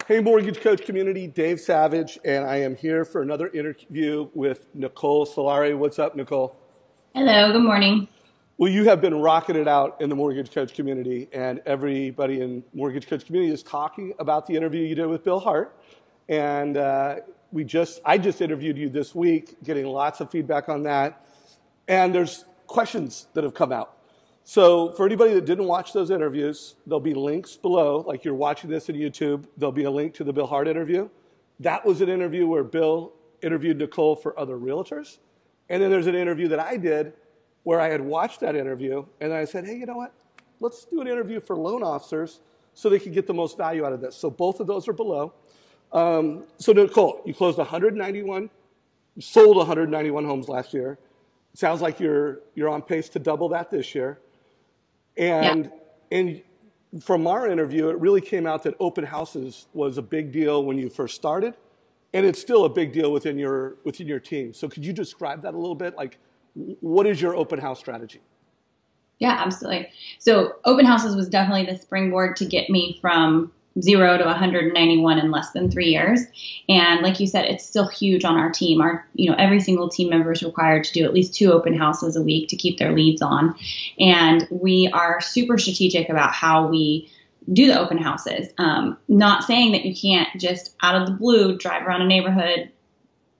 Hey, Mortgage Coach community, Dave Savage, and I am here for another interview with Nicole Solari. What's up, Nicole? Hello, good morning. Well, you have been rocking it out in the Mortgage Coach community, and everybody in Mortgage Coach community is talking about the interview you did with Bill Hart. And I just interviewed you this week, getting lots of feedback on that. And there's questions that have come out. So for anybody that didn't watch those interviews, there'll be links below. Like you're watching this on YouTube, there'll be a link to the Bill Hart interview. That was an interview where Bill interviewed Nicole for other realtors. And then there's an interview that I did where I had watched that interview, and I said, hey, you know what? Let's do an interview for loan officers so they can get the most value out of this. So both of those are below. So Nicole, you closed 191, sold 191 homes last year. Sounds like you're on pace to double that this year. And from our interview, it really came out that open houses was a big deal when you first started, and it's still a big deal within your team. So could you describe that a little bit? Like, what is your open house strategy? Yeah, absolutely. So open houses was definitely the springboard to get me from 0 to 191 in less than 3 years. And like you said, it's still huge on our team. Every single team member is required to do at least 2 open houses a week to keep their leads on. And we are super strategic about how we do the open houses. Not saying that you can't just out of the blue drive around a neighborhood,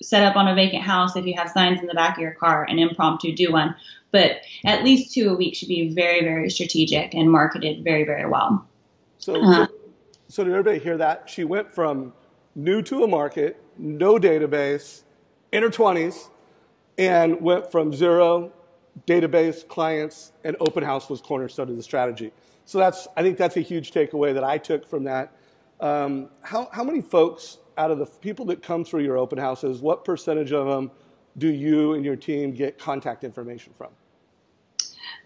set up on a vacant house if you have signs in the back of your car and impromptu do one. But at least 2 a week should be very, very strategic and marketed very, very well. So did everybody hear that? She went from new to a market, no database, in her 20s, and went from 0 database, clients, and open house was cornerstone of the strategy. So I think that's a huge takeaway that I took from that. How many folks out of the people that come through your open houses, what percentage of them do you and your team get contact information from?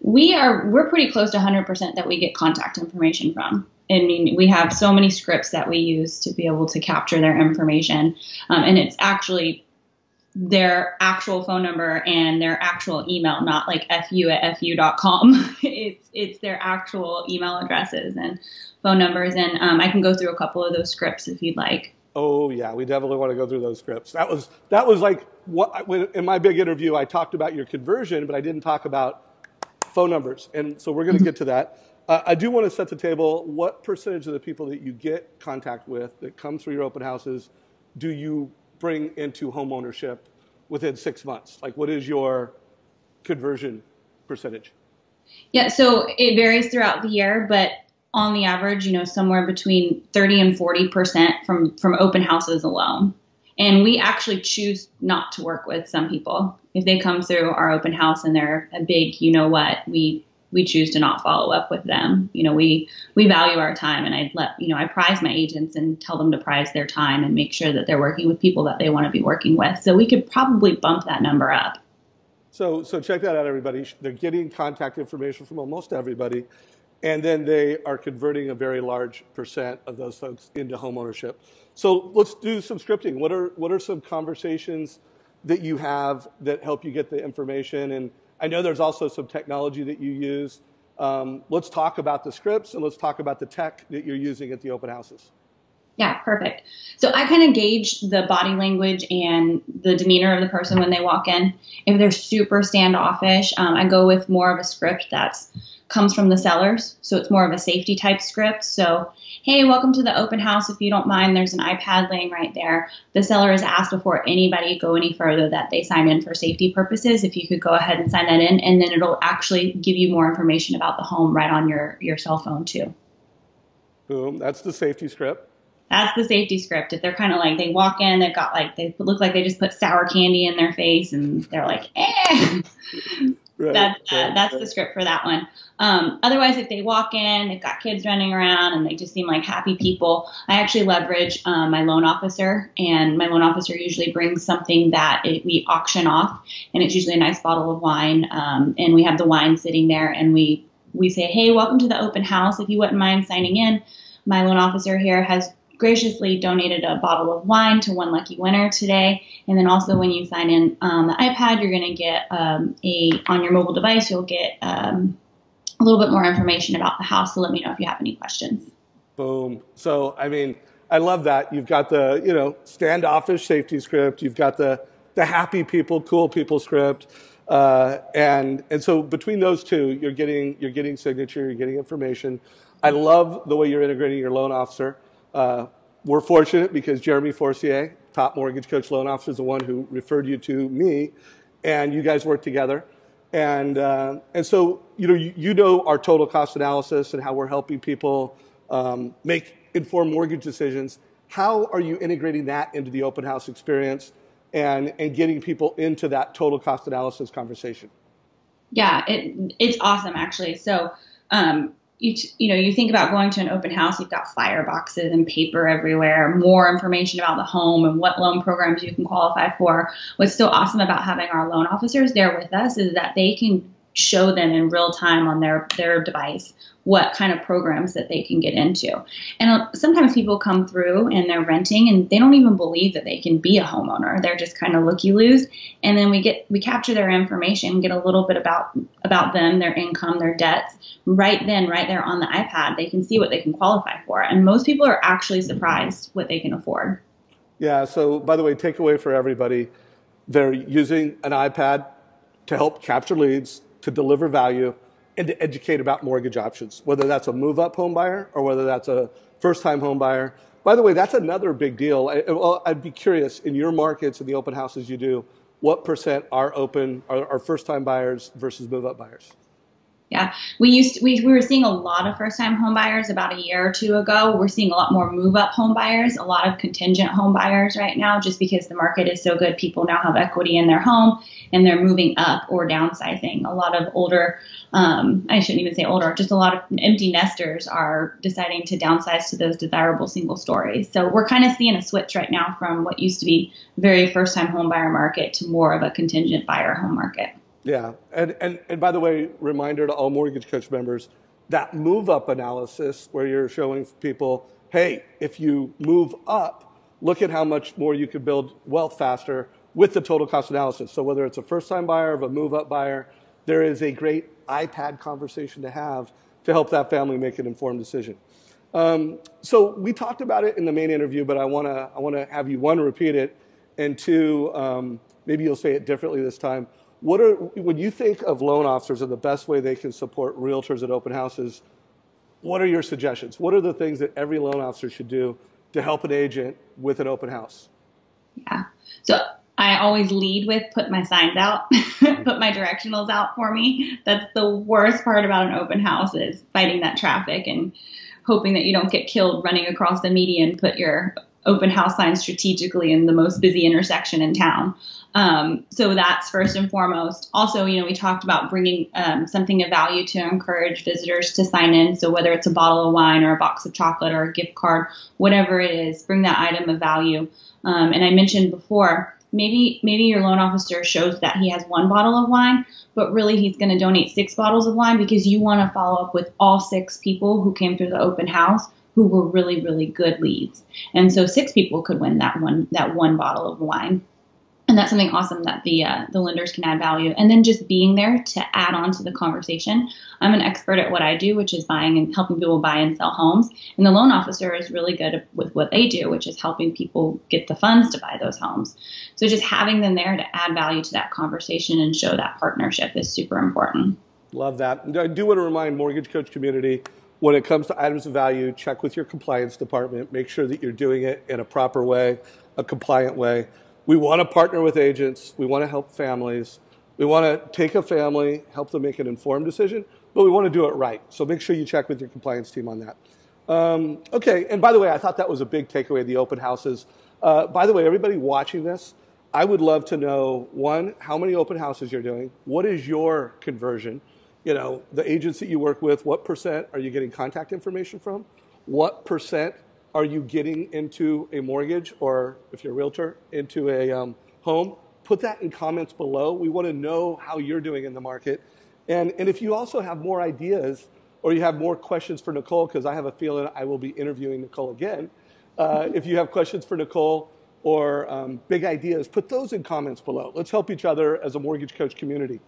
We're pretty close to 100% that we get contact information from. I mean, we have so many scripts that we use to be able to capture their information. And it's actually their actual phone number and their actual email, not like fu@fu.com. It's their actual email addresses and phone numbers. And I can go through a couple of those scripts if you'd like. Oh, yeah, we definitely want to go through those scripts. That was like in my big interview, I talked about your conversion, but I didn't talk about phone numbers. And so we're going to get to that. I do want to set the table. What percentage of the people that you get contact with that come through your open houses do you bring into home ownership within 6 months? Like, what is your conversion percentage? Yeah, so it varies throughout the year, but on the average, somewhere between 30 and 40% from open houses alone. And we actually choose not to work with some people. If they come through our open house and they're a big, we choose to not follow up with them. We value our time, and I prize my agents and tell them to prize their time and make sure that they're working with people that they want to be working with. So we could probably bump that number up. So check that out, everybody. They're getting contact information from almost everybody, and then they are converting a very large percent of those folks into home ownership. So let's do some scripting. What are some conversations that you have that help you get the information? And I know there's also some technology that you use. Let's talk about the scripts, and let's talk about the tech that you're using at the open houses. Yeah, perfect. So I kind of gauge the body language and the demeanor of the person when they walk in. If they're super standoffish, I go with more of a script that comes from the sellers. So it's more of a safety type script. So, hey, welcome to the open house. If you don't mind, there's an iPad laying right there. The seller is asked before anybody go any further that they sign in for safety purposes. If you could go ahead and sign that in, and then it'll actually give you more information about the home right on your cell phone too. Boom. That's the safety script. That's the safety script. If they're kind of like, they walk in, they look like they just put sour candy in their face and they're like, eh. That's the script for that one. Otherwise, if they walk in, they've got kids running around and they just seem like happy people, I actually leverage my loan officer, and my loan officer usually brings something that we auction off, and it's usually a nice bottle of wine, and we have the wine sitting there, and we say, hey, welcome to the open house. If you wouldn't mind signing in, my loan officer here has graciously donated a bottle of wine to one lucky winner today. And then also when you sign in on the iPad, you're going to get on your mobile device, you'll get a little bit more information about the house. So let me know if you have any questions. Boom. So, I mean, I love that. You've got the, standoffish safety script. You've got the happy people, cool people script. And so between those two, you're getting signature, you're getting information. I love the way you're integrating your loan officer. We're fortunate because Jeremy Forcier, top mortgage coach loan officer, is the one who referred you to me, and you guys work together. And so, you know our total cost analysis and how we're helping people make informed mortgage decisions. How are you integrating that into the open house experience and getting people into that total cost analysis conversation? Yeah, it's awesome, actually. So, you think about going to an open house, you've got flyer boxes and paper everywhere, more information about the home and what loan programs you can qualify for. What's so awesome about having our loan officers there with us is that they can show them in real time on their device what kind of programs that they can get into. And sometimes people come through and they're renting and they don't even believe that they can be a homeowner. They're just kind of looky-loos. And then we capture their information, get a little bit about them, their income, their debts. Right there on the iPad, they can see what they can qualify for. And most people are actually surprised what they can afford. Yeah, so by the way, takeaway for everybody, they're using an iPad to help capture leads, to deliver value, and to educate about mortgage options, whether that's a move-up home buyer or whether that's a first-time home buyer. By the way, that's another big deal. I'd be curious, in your markets and the open houses you do, what % are first-time buyers versus move-up buyers? Yeah, we were seeing a lot of first-time home buyers about a year or two ago. We're seeing a lot more move-up home buyers, a lot of contingent home buyers right now, just because the market is so good. People now have equity in their home and they're moving up or downsizing. A lot of older, I shouldn't even say older, just a lot of empty nesters are deciding to downsize to those desirable single stories. So we're kind of seeing a switch right now from what used to be very first-time home buyer market to more of a contingent buyer home market. Yeah, and by the way, reminder to all Mortgage Coach members, that move-up analysis where you're showing people, hey, if you move up, look at how much more you could build wealth faster with the total cost analysis. So whether it's a first-time buyer or a move-up buyer, there is a great iPad conversation to have to help that family make an informed decision. So we talked about it in the main interview, but I want to have you, one, repeat it, and two, maybe you'll say it differently this time. When you think of loan officers and the best way they can support realtors at open houses, what are your suggestions? What are the things that every loan officer should do to help an agent with an open house? Yeah. So I always lead with put my signs out, put my directionals out for me. That's the worst part about an open house is fighting that traffic and hoping that you don't get killed running across the median. Put your open house sign strategically in the most busy intersection in town. So that's first and foremost. Also, we talked about bringing something of value to encourage visitors to sign in. So whether it's a bottle of wine or a box of chocolate or a gift card, whatever it is, bring that item of value. And I mentioned before, maybe your loan officer shows that he has one bottle of wine, but really he's going to donate 6 bottles of wine because you want to follow up with all 6 people who came through the open house who were really, really good leads. And so 6 people could win that one bottle of wine. And that's something awesome that the lenders can add value. And then just being there to add on to the conversation. I'm an expert at what I do, which is buying and helping people buy and sell homes. And the loan officer is really good with what they do, which is helping people get the funds to buy those homes. So just having them there to add value to that conversation and show that partnership is super important. Love that. I do want to remind Mortgage Coach community, when it comes to items of value, check with your compliance department. Make sure that you're doing it in a proper way, a compliant way. We want to partner with agents. We want to help families. We want to take a family, help them make an informed decision, but we want to do it right. So make sure you check with your compliance team on that. Okay, and by the way, I thought that was a big takeaway of the open houses. By the way, everybody watching this, I would love to know, one, how many open houses you're doing. What is your conversion? The agents that you work with, what % are you getting contact information from? What % are you getting into a mortgage, or if you're a realtor, into a home? Put that in comments below. We want to know how you're doing in the market. And if you also have more ideas or you have more questions for Nicole, because I have a feeling I will be interviewing Nicole again. If you have questions for Nicole or big ideas, put those in comments below. Let's help each other as a Mortgage Coach community.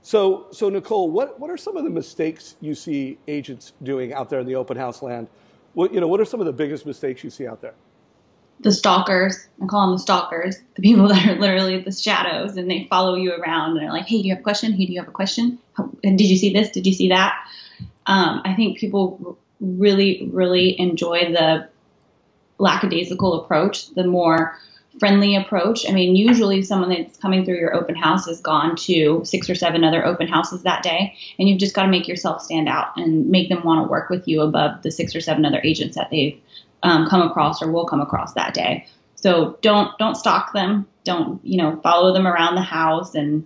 So Nicole, what are some of the mistakes you see agents doing out there in the open house land what are some of the biggest mistakes you see out there? The stalkers. I call them the stalkers. The people that are literally the shadows, and they follow you around and they're like, hey, do you have a question? Hey, do you have a question? Did you see this? Did you see that? I think people really, really enjoy the lackadaisical approach, the more friendly approach. I mean, usually someone that's coming through your open house has gone to 6 or 7 other open houses that day, and you've just got to make yourself stand out and make them want to work with you above the 6 or 7 other agents that they've come across or will come across that day. So don't stalk them. Don't, follow them around the house and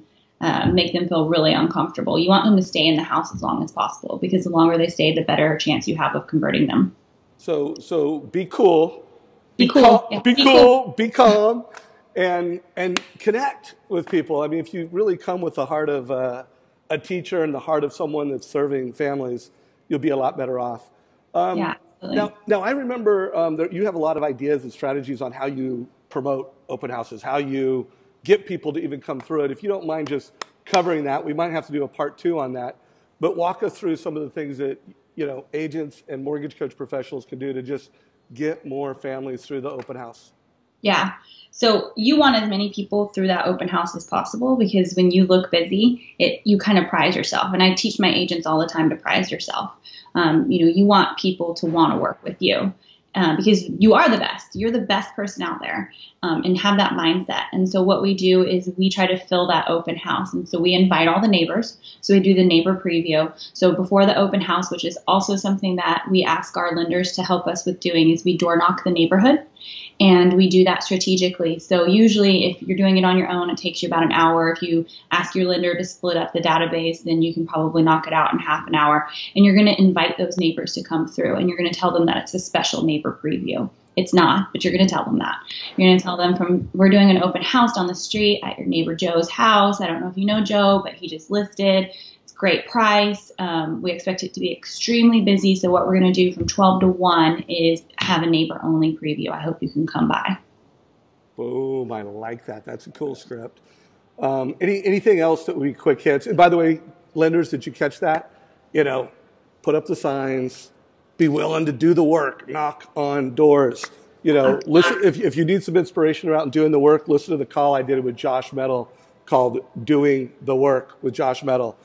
make them feel really uncomfortable. You want them to stay in the house as long as possible, because the longer they stay, the better chance you have of converting them. So be cool. Be cool. Be cool. Be calm, and connect with people. I mean, if you really come with the heart of a teacher and the heart of someone that's serving families, you'll be a lot better off. Yeah. Absolutely. Now I remember that you have a lot of ideas and strategies on how you promote open houses, how you get people to even come through it. If you don't mind just covering that, we might have to do a part 2 on that. But walk us through some of the things that agents and mortgage coach professionals can do to just get more families through the open house. Yeah. So you want as many people through that open house as possible, because when you look busy, you kind of prize yourself. And I teach my agents all the time to prize yourself. You want people to want to work with you because you are the best. You're the best person out there, and have that mindset. And so what we do is we try to fill that open house. And so we invite all the neighbors. So we do the neighbor preview. So before the open house, which is also something that we ask our lenders to help us with doing, is we door knock the neighborhood. And we do that strategically. So usually if you're doing it on your own, it takes you about an hour. If you ask your lender to split up the database, then you can probably knock it out in half an hour. And you're going to invite those neighbors to come through, and you're going to tell them that it's a special neighbor preview. It's not, but you're going to tell them that. You're going to tell them we're doing an open house down the street at your neighbor Joe's house. I don't know if you know Joe, but he just listed. Great price. We expect it to be extremely busy. So what we're going to do from 12 to 1 is have a neighbor only preview. I hope you can come by. Boom. I like that. That's a cool script. Anything else that would be quick hits? And by the way, lenders, did you catch that? Put up the signs, be willing to do the work, knock on doors. Listen, if you need some inspiration around doing the work, listen to the call I did with Josh Metal called Doing the Work with Josh Metal.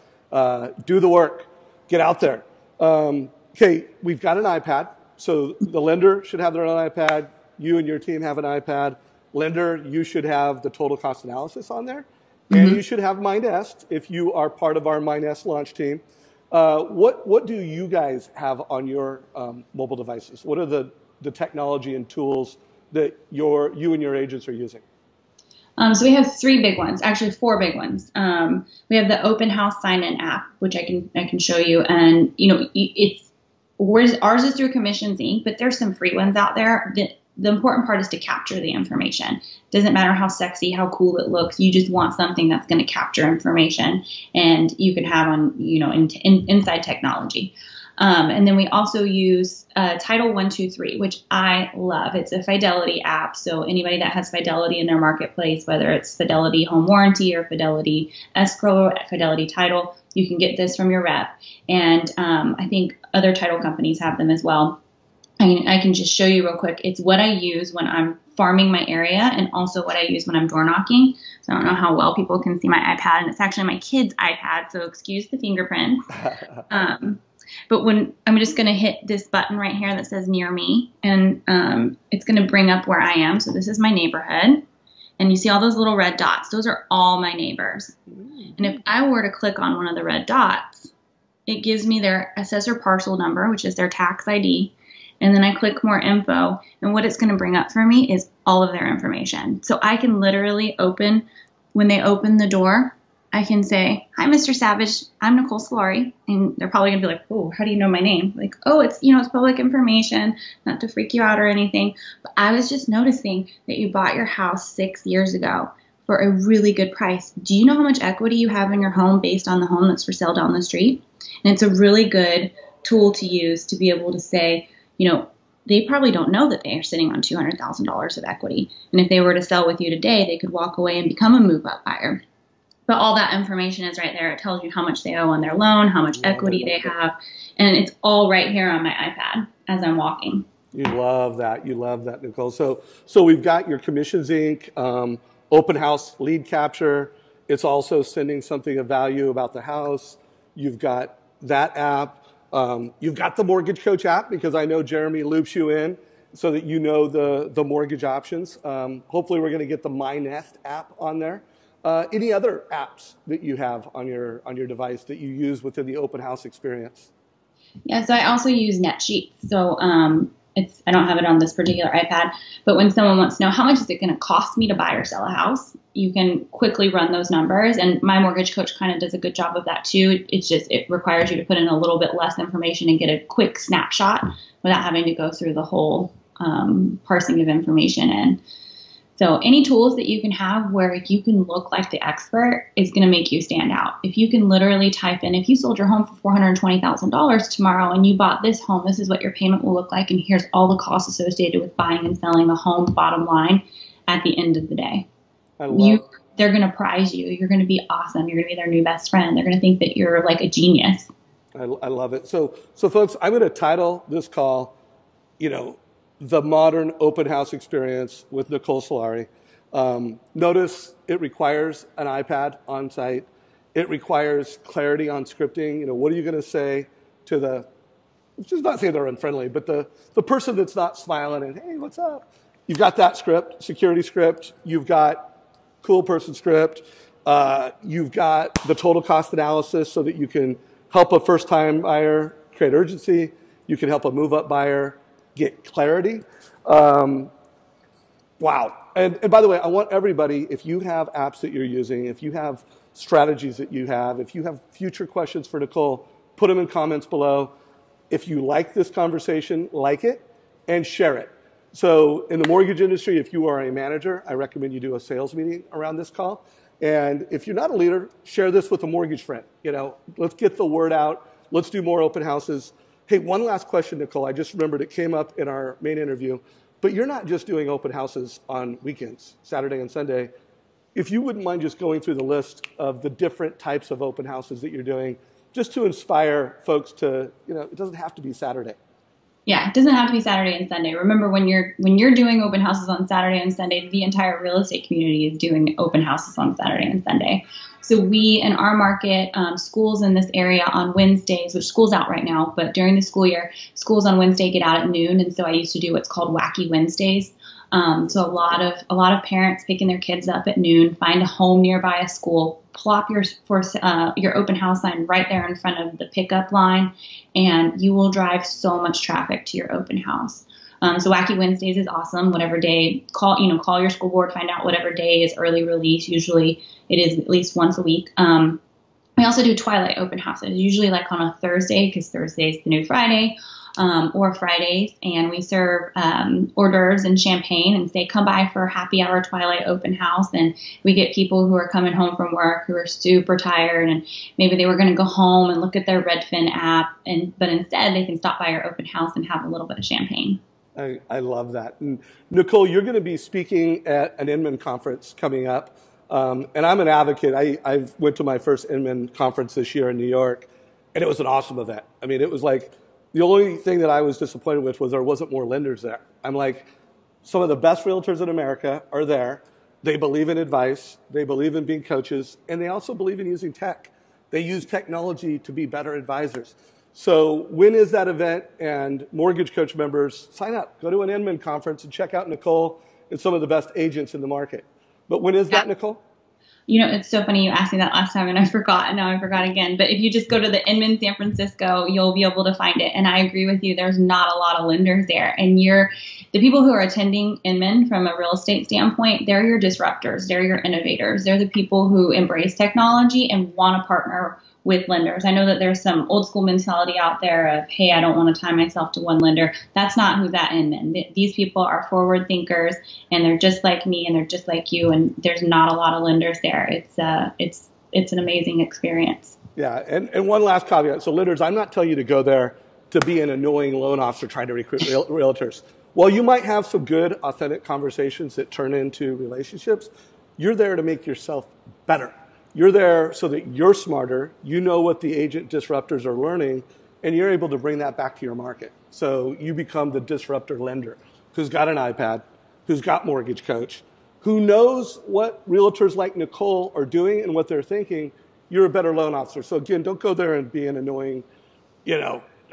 Do the work. Get out there. Okay, we've got an iPad. So the lender should have their own iPad. You and your team have an iPad. Lender, you should have the total cost analysis on there. And you should have MindEst if you are part of our MindEst launch team. What do you guys have on your mobile devices? What are the technology and tools that you and your agents are using? So we have 3 big ones, actually 4 big ones. We have the Open House Sign-In app, which I can show you, and ours is through Commissions Inc., but there's some free ones out there. The important part is to capture the information. Doesn't matter how sexy, how cool it looks. You just want something that's going to capture information, and you can have on inside technology. And then we also use Title 123, which I love. It's a Fidelity app. So anybody that has Fidelity in their marketplace, whether it's Fidelity Home Warranty or Fidelity Escrow or Fidelity Title, you can get this from your rep. And I think other title companies have them as well. I can just show you real quick. It's what I use when I'm farming my area, and also what I use when I'm door knocking. So I don't know how well people can see my iPad, and it's actually my kid's iPad, so excuse the fingerprints. But when I'm just going to hit this button right here that says near me, and it's going to bring up where I am. So this is my neighborhood, and you see all those little red dots. Those are all my neighbors. And if I were to click on one of the red dots, it gives me their assessor parcel number, which is their tax ID. And then I click more info, and what it's going to bring up for me is all of their information. So I can literally when they open the door, I can say, "Hi, Mr. Savage, I'm Nicole Solari." And they're probably going to be like, "Oh, how do you know my name?" Like, "Oh, it's public information, not to freak you out or anything. But I was just noticing that you bought your house 6 years ago for a really good price. Do you know how much equity you have in your home based on the home that's for sale down the street?" And it's a really good tool to use to be able to say, they probably don't know that they are sitting on $200,000 of equity. And if they were to sell with you today, they could walk away and become a move-up buyer. But all that information is right there. It tells you how much they owe on their loan, how much equity they have, and it's all right here on my iPad. as I'm walking. You love that. You love that, Nicole. So we've got your Commissions Inc. Open house lead capture. It's also sending something of value about the house. You've got that app. You've got the Mortgage Coach app, because I know Jeremy loops you in so that you know the mortgage options. Hopefully we're going to get the My Nest app on there. Any other apps that you have on your device that you use within the open house experience? Yeah, so I also use NetSheets. So I don't have it on this particular iPad, but when someone wants to know how much is it going to cost me to buy or sell a house, you can quickly run those numbers. And my mortgage coach kind of does a good job of that too. It requires you to put in a little bit less information and get a quick snapshot without having to go through the whole parsing of information in. So any tools that you can have where you can look like the expert is going to make you stand out. If you can literally type in, if you sold your home for $420,000 tomorrow and you bought this home, this is what your payment will look like, and here's all the costs associated with buying and selling a home, bottom line, at the end of the day. They're going to prize you. You're going to be awesome. You're going to be their new best friend. They're going to think that you're like a genius. I love it. So folks, I'm going to title this call, the modern open house experience with Nicole Solari. Notice it requires an iPad on site. It requires clarity on scripting. What are you going to say to just not say they're unfriendly, but the person that's not smiling and, hey, what's up? You've got that script, security script. You've got cool person script. You've got the total cost analysis so that you can help a first-time buyer create urgency. You can help a move-up buyer get clarity. Wow. And by the way, I want everybody, if you have apps that you're using, if you have strategies that you have, if you have future questions for Nicole, put them in comments below. If you like this conversation, like it and share it. So in the mortgage industry, if you are a manager, I recommend you do a sales meeting around this call. And if you're not a leader, share this with a mortgage friend. Let's get the word out. Let's do more open houses. Hey, one last question, Nicole. I just remembered it came up in our main interview, but you're not just doing open houses on weekends, Saturday and Sunday. If you wouldn't mind just going through the list of the different types of open houses that you're doing, just to inspire folks to, it doesn't have to be Saturday. Yeah, it doesn't have to be Saturday and Sunday. Remember, when you're doing open houses on Saturday and Sunday, the entire real estate community is doing open houses on Saturday and Sunday. So we, in our market, schools in this area on Wednesdays, which school's out right now, but during the school year, schools on Wednesday get out at noon, and so I used to do what's called Wacky Wednesdays. So a lot of parents picking their kids up at noon, find a home nearby a school, plop your open house sign right there in front of the pickup line, and you will drive so much traffic to your open house. So Wacky Wednesdays is awesome. Whatever day, call your school board, find out whatever day is early release. Usually it is at least once a week. We also do twilight open houses, usually like on a Thursday, because Thursday is the new Friday, or Fridays, and we serve hors d'oeuvres and champagne and say, come by for a happy hour twilight open house. And we get people who are coming home from work who are super tired, and maybe they were going to go home and look at their Redfin app, but instead they can stop by our open house and have a little bit of champagne. I love that. And Nicole, you're going to be speaking at an Inman conference coming up. And I'm an advocate. I went to my first Inman conference this year in New York, and it was an awesome event. I mean, it was like, the only thing that I was disappointed with was there wasn't more lenders there. I'm like, some of the best realtors in America are there. They believe in advice. They believe in being coaches. And they also believe in using tech. They use technology to be better advisors. So when is that event? And Mortgage Coach members, sign up. Go to an Inman conference and check out Nicole and some of the best agents in the market. But when is that, Nicole? It's so funny you asked me that last time and I forgot, and now I forgot again. But if you just go to the Inman San Francisco, you'll be able to find it. And I agree with you. There's not a lot of lenders there. And the people who are attending Inman from a real estate standpoint, they're your disruptors. They're your innovators. They're the people who embrace technology and want to partner with lenders. I know that there's some old school mentality out there of, hey, I don't want to tie myself to one lender. That's not who's at Inman. These people are forward thinkers, and they're just like me, and they're just like you, and there's not a lot of lenders there. It's an amazing experience. Yeah, and one last caveat. So lenders, I'm not telling you to go there to be an annoying loan officer trying to recruit realtors. While you might have some good, authentic conversations that turn into relationships, you're there to make yourself better. You're there so that you're smarter. You know what the agent disruptors are learning, and you're able to bring that back to your market. So you become the disruptor lender who's got an iPad, who's got Mortgage Coach, who knows what realtors like Nicole are doing and what they're thinking. You're a better loan officer. So again, don't go there and be an annoying,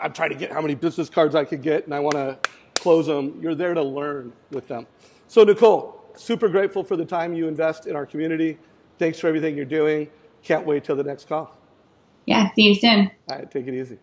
I'm trying to get how many business cards I could get and I want to close them. You're there to learn with them. So Nicole, super grateful for the time you invest in our community. Thanks for everything you're doing. Can't wait till the next call. Yeah, see you soon. All right, take it easy.